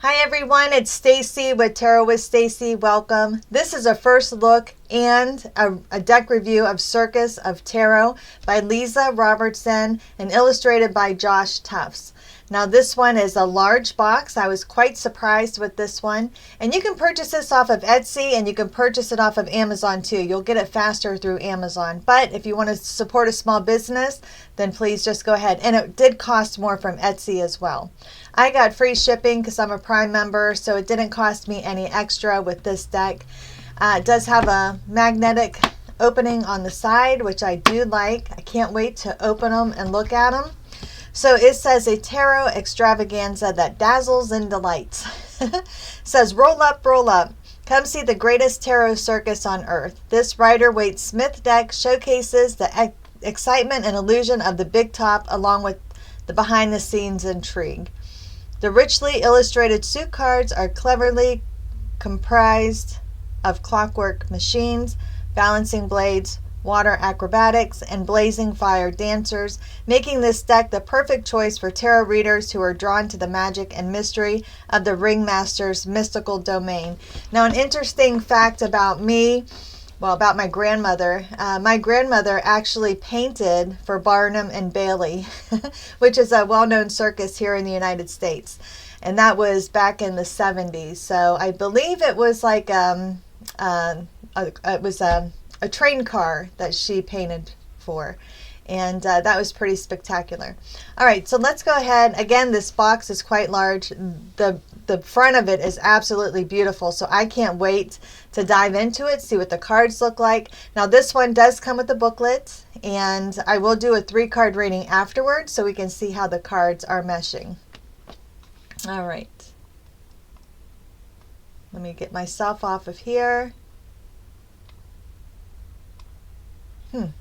Hi everyone, it's Stacy with Tarot with Stacy. Welcome. This is a first look and a deck review of Cirque of Tarot by Lisa Robertson and illustrated by Josh Tufts. Now this one is a large box. I was quite surprised with this one. And you can purchase this off of Etsy and you can purchase it off of Amazon too. You'll get it faster through Amazon. But if you want to support a small business, then please just go ahead. And it did cost more from Etsy as well. I got free shipping because I'm a Prime member, so it didn't cost me any extra with this deck. It does have a magnetic opening on the side, which I do like. I can't wait to open them and look at them. So it says a tarot extravaganza that dazzles and delights. Says, roll up, roll up. Come see the greatest tarot circus on earth. This Rider-Waite Smith deck showcases the excitement and illusion of the big top along with the behind-the-scenes intrigue. The richly illustrated suit cards are cleverly comprised of clockwork machines, balancing blades, water acrobatics, and blazing fire dancers, making this deck the perfect choice for tarot readers who are drawn to the magic and mystery of the ringmaster's mystical domain. Now, an interesting fact about me, well, about my grandmother actually painted for Barnum and Bailey, which is a well-known circus here in the United States. And that was back in the 70s. So I believe it was like a train car that she painted for. And that was pretty spectacular. All right, so let's go ahead. Again, this box is quite large. The front of it is absolutely beautiful, so I can't wait to dive into it, see what the cards look like. Now, this one does come with a booklet, and I will do a 3-card reading afterwards so we can see how the cards are meshing. All right. Let me get myself off of here. There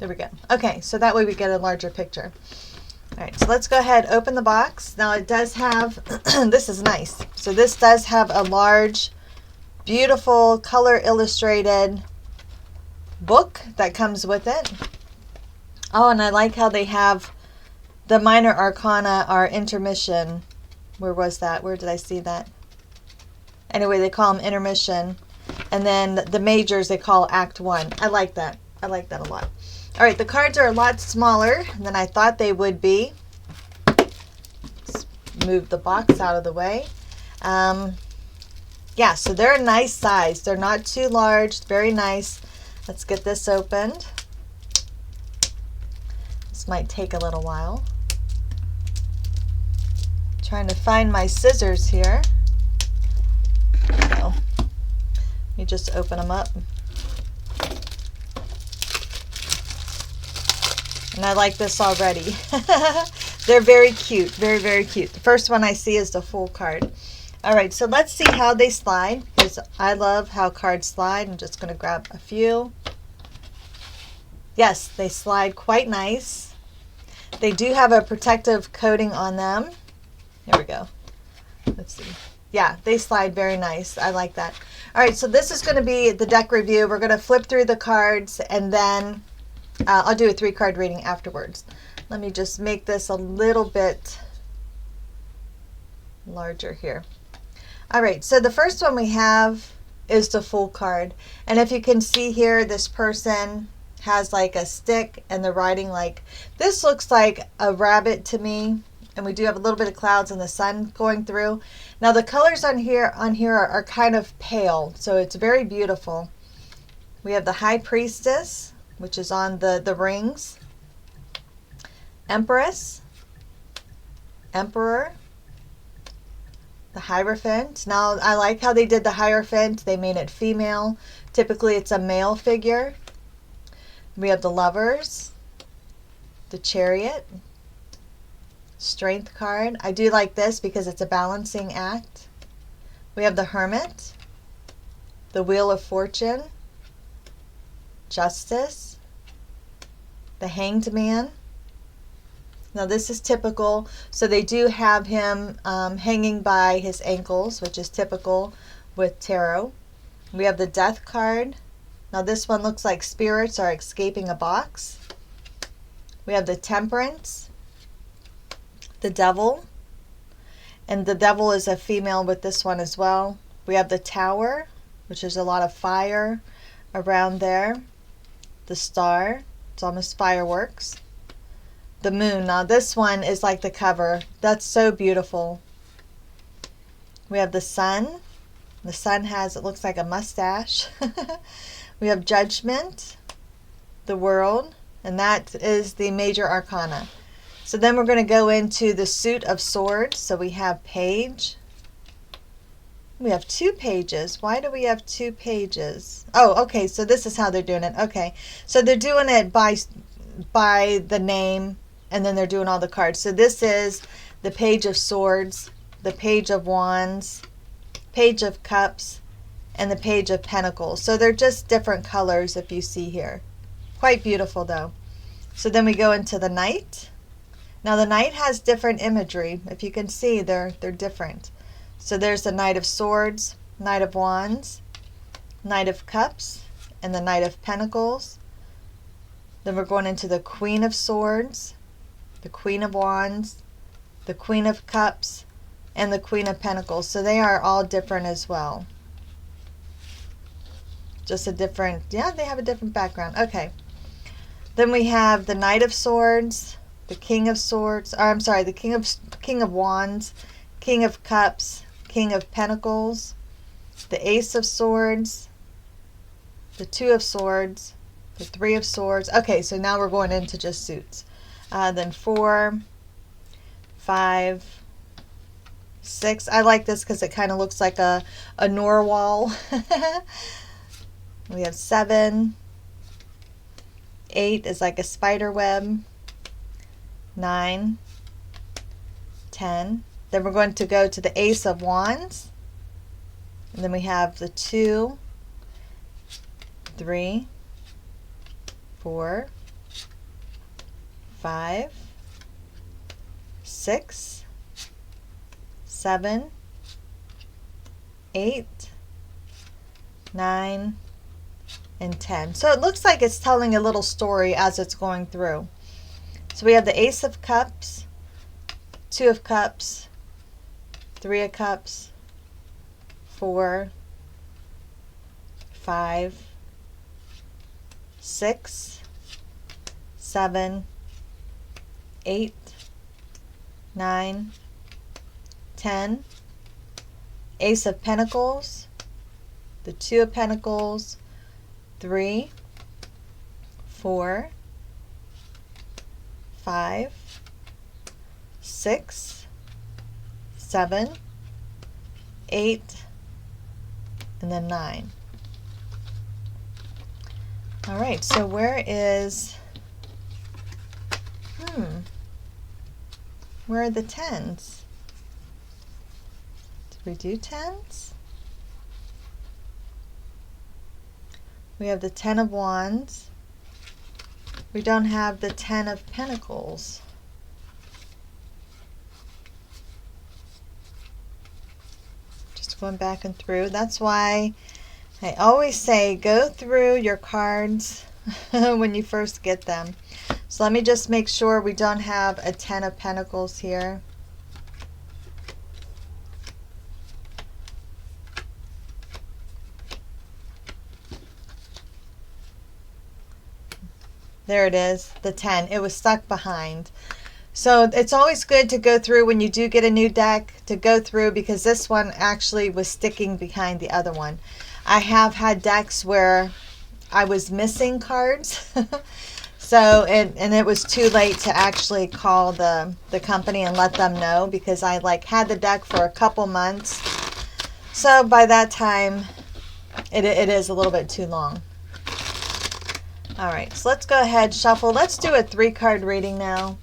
we go. Okay, so that way we get a larger picture. All right, so let's go ahead, open the box. Now it does have, this is nice. So this does have a large, beautiful, color illustrated book that comes with it. Oh, and I like how they have the minor arcana are intermission. Where was that? Where did I see that? Anyway, they call them intermission. And then the majors they call Act 1. I like that. I like that a lot. All right, the cards are a lot smaller than I thought they would be. Let's move the box out of the way. Yeah, so they're a nice size. They're not too large. Very nice. Let's get this opened. This might take a little while. Trying to find my scissors here. There we go. Let me just open them up. And I like this already. They're very cute. Very, very cute. The first one I see is the full card. All right, so let's see how they slide. Because I love how cards slide. I'm just going to grab a few. Yes, they slide quite nice. They do have a protective coating on them. Here we go. Let's see. Yeah, they slide very nice. I like that. All right, so this is going to be the deck review. We're going to flip through the cards and then I'll do a 3-card reading afterwards. Let me just make this a little bit larger here. All right, so the first one we have is the full card. And if you can see here, this person has like a stick and they're riding like, this looks like a rabbit to me. And we do have a little bit of clouds and the sun going through. Now the colors on here are kind of pale, so it's very beautiful. We have the High Priestess, which is on the rings. Empress. Emperor. The Hierophant. Now, I like how they did the Hierophant. They made it female. Typically, it's a male figure. We have the Lovers. The Chariot. Strength card. I do like this because it's a balancing act. We have the Hermit. The Wheel of Fortune. Justice, the Hanged Man. Now this is typical, so they do have him hanging by his ankles, which is typical with tarot. We have the Death card. Now this one looks like spirits are escaping a box. We have the Temperance, the devil, and the devil is a female with this one as well. We have the tower, which is a lot of fire around there. The star, it's almost fireworks. The moon, now this one is like the cover. That's so beautiful. We have the sun. The sun has, it looks like a mustache. We have judgment, the world, and that is the major arcana. So then we're going to go into the suit of swords. So we have page. We have 2 pages. Why do we have 2 pages? Oh, okay, so this is how they're doing it. Okay, so they're doing it by the name, and then they're doing all the cards. So this is the page of swords, the page of wands, page of cups, and the page of pentacles. So they're just different colors if you see here. Quite beautiful though. So then we go into the knight. Now the knight has different imagery. If you can see, they're different. So there's the Knight of Swords, Knight of Wands, Knight of Cups, and the Knight of Pentacles. Then we're going into the Queen of Swords, the Queen of Wands, the Queen of Cups, and the Queen of Pentacles. So they are all different as well. Just a different, yeah, they have a different background. Okay. Then we have the Knight of Swords, the King of Swords, or I'm sorry, the King of Wands, King of Cups, King of Pentacles, the Ace of Swords, the 2 of Swords, the 3 of Swords. Okay, so now we're going into just suits. Then 4, 5, 6. I like this because it kind of looks like a narwhal. We have 7. 8 is like a spider web. 9, 10. Then we're going to go to the Ace of Wands. And then we have the 2, 3, 4, 5, 6, 7, 8, 9, and 10. So it looks like it's telling a little story as it's going through. So we have the Ace of Cups, 2 of Cups, 3 of Cups, 4, 5, 6, 7, 8, 9, 10. Ace of Pentacles, the 2 of Pentacles, 3, 4, 5, 6, 7, 8, and then 9. All right, so where is, where are the 10s? Did we do 10s? We have the 10 of Wands. We don't have the 10 of Pentacles. Just going back and through. That's why I always say go through your cards when you first get them. So let me just make sure we don't have a 10 of Pentacles here. There it is, the 10. It was stuck behind. So it's always good to go through when you do get a new deck, to go through, because this one actually was sticking behind the other one. I have had decks where I was missing cards. So, and it was too late to actually call the company and let them know, because I like had the deck for a couple months. So by that time, it is a little bit too long. All right, so let's go ahead, shuffle. Let's do a 3-card reading now.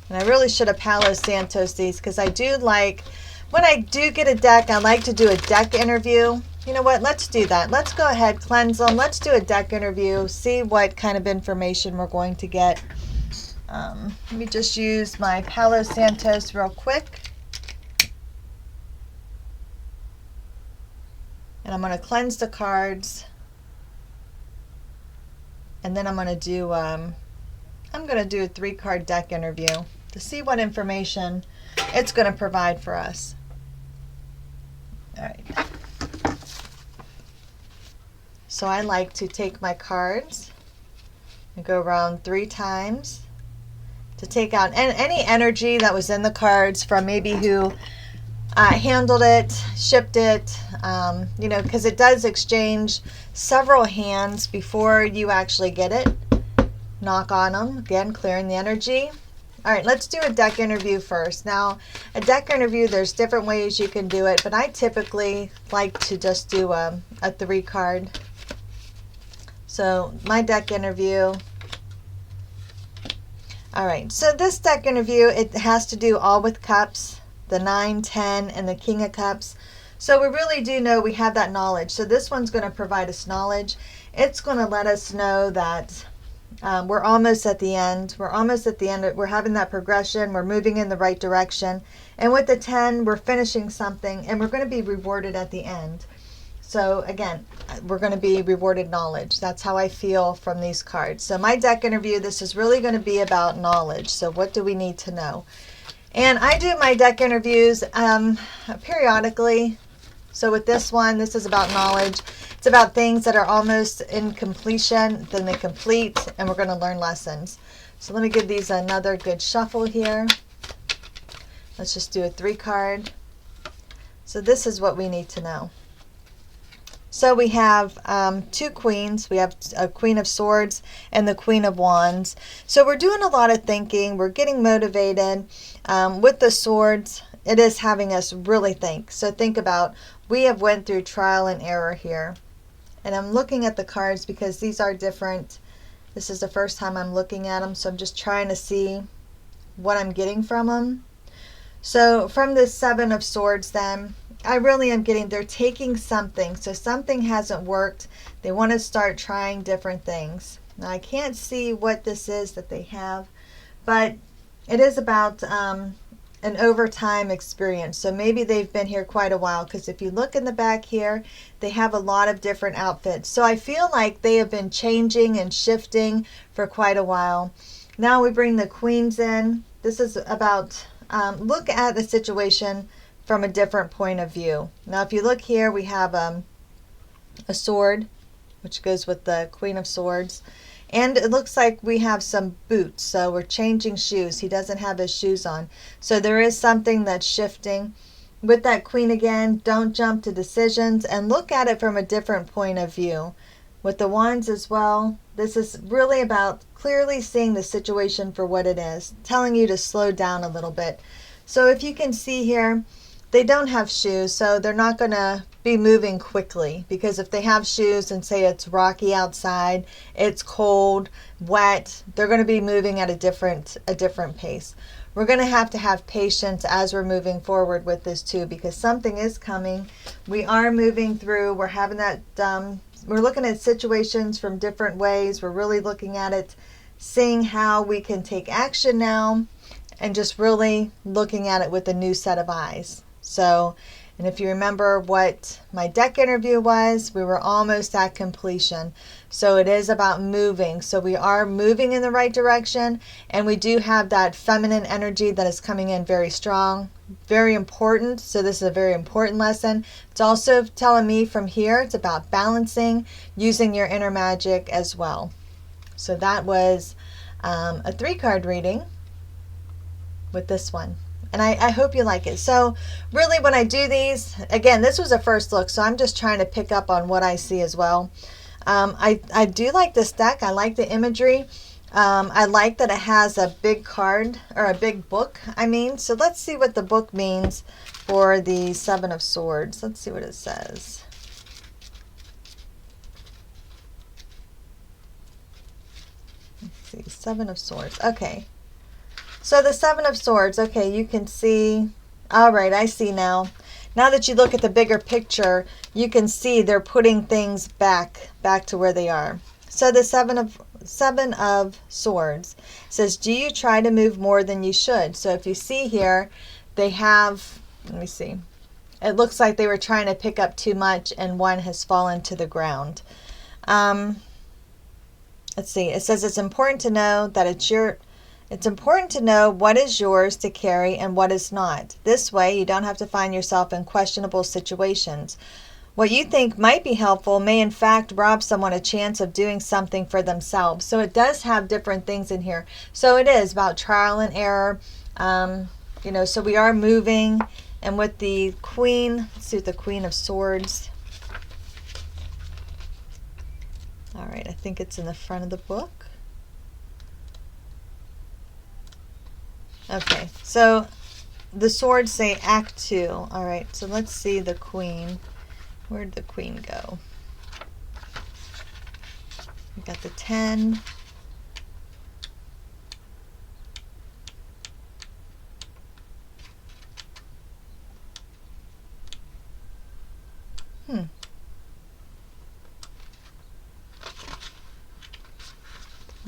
And I really should have Palo Santos these, because I do like, when I do get a deck, I like to do a deck interview. You know what? Let's do that. Let's go ahead, cleanse them. Let's do a deck interview, see what kind of information we're going to get. Let me just use my Palo Santos real quick. And I'm going to cleanse the cards. And then I'm going to do, I'm I'm going to do a 3-card deck interview to see what information it's going to provide for us. All right. So I like to take my cards and go around 3 times to take out any energy that was in the cards from maybe who handled it, shipped it, you know, because it does exchange several hands before you actually get it. Knock on them, again, clearing the energy. All right, let's do a deck interview first. Now, a deck interview, there's different ways you can do it, but I typically like to just do a 3-card. So my deck interview. All right, so this deck interview, it has to do all with cups, the 9, 10, and the King of Cups. So we really do know we have that knowledge. So this one's going to provide us knowledge. It's going to let us know that we're almost at the end. We're almost at the end. We're having that progression. We're moving in the right direction. And with the 10, we're finishing something, and we're going to be rewarded at the end. So again, we're going to be rewarded knowledge. That's how I feel from these cards. So my deck interview, this is really going to be about knowledge. So what do we need to know? And I do my deck interviews periodically. So with this one, this is about knowledge. It's about things that are almost in completion, then they complete, and we're going to learn lessons. So let me give these another good shuffle here. Let's just do a 3-card. So this is what we need to know. So we have 2 queens. We have a Queen of Swords and the Queen of Wands. So we're doing a lot of thinking. We're getting motivated. With the swords, it is having us really think. So think about, we have went through trial and error here. And I'm looking at the cards because these are different. This is the first time I'm looking at them. So I'm just trying to see what I'm getting from them. So from the 7 of Swords then, I really am getting, they're taking something. So something hasn't worked. They want to start trying different things. Now I can't see what this is that they have, but it is about an overtime experience. So maybe they've been here quite a while, because if you look in the back here, they have a lot of different outfits. So I feel like they have been changing and shifting for quite a while. Now we bring the queens in. This is about, look at the situation from a different point of view. Now if you look here, we have a sword, which goes with the Queen of Swords. And it looks like we have some boots. So we're changing shoes. He doesn't have his shoes on. So there is something that's shifting. With that Queen again, don't jump to decisions and look at it from a different point of view. With the Wands as well, this is really about clearly seeing the situation for what it is, telling you to slow down a little bit. So if you can see here, they don't have shoes, so they're not going to be moving quickly, because if they have shoes and say it's rocky outside, it's cold, wet, they're going to be moving at a different pace. We're going to have patience as we're moving forward with this too, because something is coming. We are moving through. We're having that, we're looking at situations from different ways. We're really looking at it, seeing how we can take action now, and just really looking at it with a new set of eyes. So, and if you remember what my deck interview was, we were almost at completion. So it is about moving. So we are moving in the right direction, and we do have that feminine energy that is coming in very strong, very important. So this is a very important lesson. It's also telling me from here, it's about balancing, using your inner magic as well. So that was a 3-card reading with this one. And I hope you like it. So really when I do these, again, this was a first look, so I'm just trying to pick up on what I see as well. I do like this deck. I like the imagery. I like that it has a big card, or a big book, I mean. So let's see what the book means for the 7 of Swords. Let's see what it says. Let's see, 7 of Swords. Okay. So the 7 of Swords, okay, you can see, all right, I see now. Now that you look at the bigger picture, you can see they're putting things back to where they are. So the 7 of Swords says, do you try to move more than you should? So if you see here, they have, let me see, it looks like they were trying to pick up too much and one has fallen to the ground. let's see, it says it's important to know that it's important to know what is yours to carry and what is not. This way, you don't have to find yourself in questionable situations. What you think might be helpful may in fact rob someone a chance of doing something for themselves. So it does have different things in here. So it is about trial and error. So we are moving. And with the Queen, let's see, with the Queen of Swords. All right, I think it's in the front of the book. Okay, so the swords say Act 2. All right, so let's see the Queen. Where'd the Queen go? We got the 10.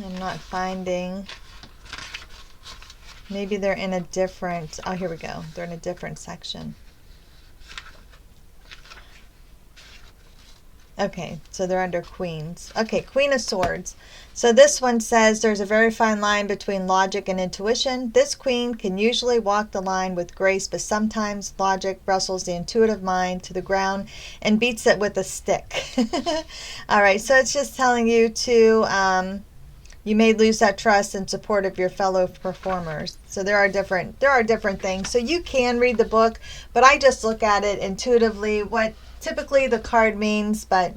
I'm not finding. Maybe they're in a different, oh, here we go. They're in a different section. Okay, so they're under Queens. Okay, Queen of Swords. So this one says there's a very fine line between logic and intuition. This queen can usually walk the line with grace, but sometimes logic wrestles the intuitive mind to the ground and beats it with a stick. All right, so it's just telling you to, you may lose that trust and support of your fellow performers. So there are different things. So you can read the book, but I just look at it intuitively, what typically the card means. But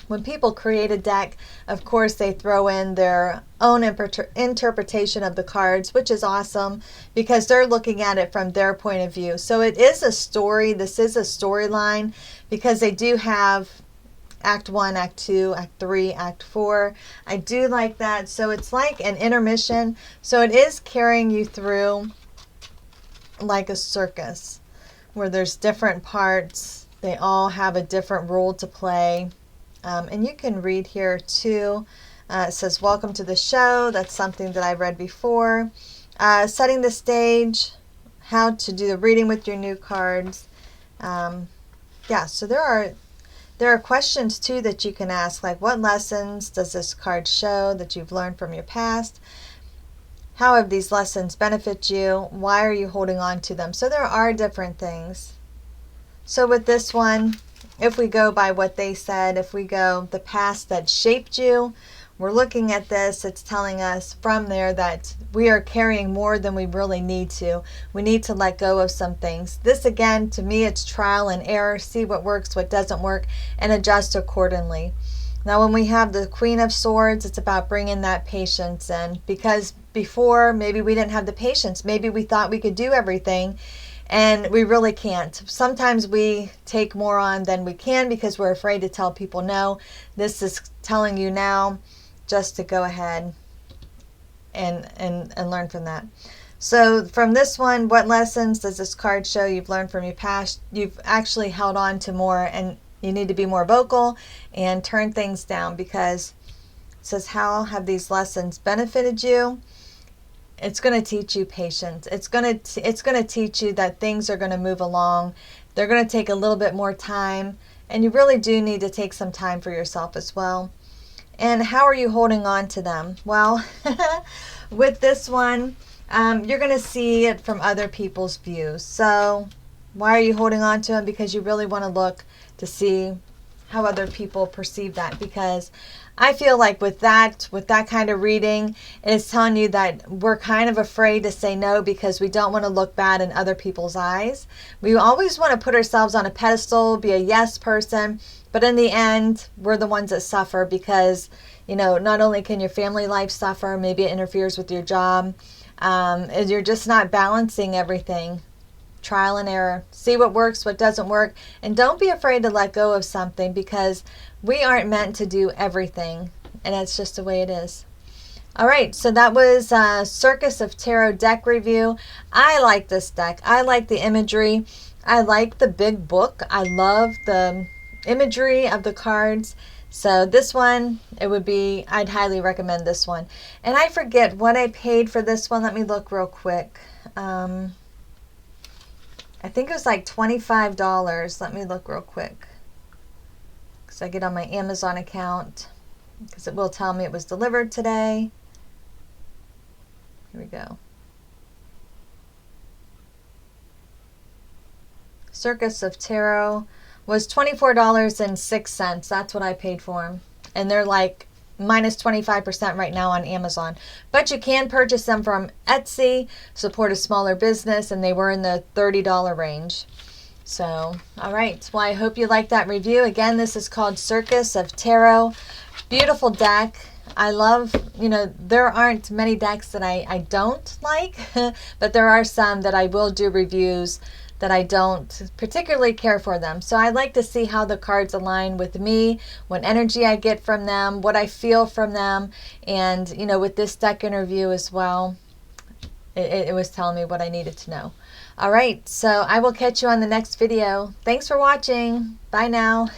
when people create a deck, of course, they throw in their own interpretation of the cards, which is awesome because they're looking at it from their point of view. So it is a story. This is a storyline because they do have Act 1, Act 2, Act 3, Act 4. I do like that. So it's like an intermission. So it is carrying you through like a circus where there's different parts. They all have a different role to play. And you can read here too. It says, welcome to the show. That's something that I read before. Setting the stage, how to do the reading with your new cards. Yeah, so there are questions too that you can ask, like what lessons does this card show that you've learned from your past? How have these lessons benefit you? Why are you holding on to them? So there are different things. So with this one, if we go by what they said, if we go the past that shaped you, we're looking at this, it's telling us from there that we are carrying more than we really need to. We need to let go of some things. This again, to me, it's trial and error. See what works, what doesn't work, and adjust accordingly. Now when we have the Queen of Swords, it's about bringing that patience in, because before maybe we didn't have the patience. Maybe we thought we could do everything and we really can't. Sometimes we take more on than we can because we're afraid to tell people no. This is telling you now just to go ahead and learn from that. So from this one, what lessons does this card show you've learned from your past? You've actually held on to more, and you need to be more vocal and turn things down, because it says, how have these lessons benefited you? It's going to teach you patience. It's going to teach you that things are going to move along. They're going to take a little bit more time, and you really do need to take some time for yourself as well. And how are you holding on to them? Well, with this one, you're going to see it from other people's views. So why are you holding on to them? Because you really want to look to see how other people perceive that. Because I feel like with that kind of reading, it's telling you that we're kind of afraid to say no because we don't want to look bad in other people's eyes. We always want to put ourselves on a pedestal, be a yes person. But in the end, we're the ones that suffer because, not only can your family life suffer, maybe it interferes with your job, and you're just not balancing everything. Trial and error. See what works, what doesn't work, and don't be afraid to let go of something, because we aren't meant to do everything, and that's just the way it is. All right, so that was Circus of Tarot deck review. I like this deck. I like the imagery. I like the big book. I love the imagery of the cards. So this one, I'd highly recommend this one. And I forget what I paid for this one. Let me look real quick. I think it was like $25. Let me look real quick, because I get on my Amazon account. because it will tell me it was delivered today. Here we go. Cirque of Tarot was $24.06. That's what I paid for them. And they're like minus 25% right now on Amazon. But you can purchase them from Etsy, support a smaller business, and they were in the $30 range. So, all right. Well, I hope you like that review. Again, this is called Cirque of Tarot. Beautiful deck. I love, there aren't many decks that I don't like, but there are some that I will do reviews that I don't particularly care for them. So I like to see how the cards align with me, what energy I get from them, what I feel from them. And, with this deck interview as well, it was telling me what I needed to know. All right, so I will catch you on the next video. Thanks for watching. Bye now.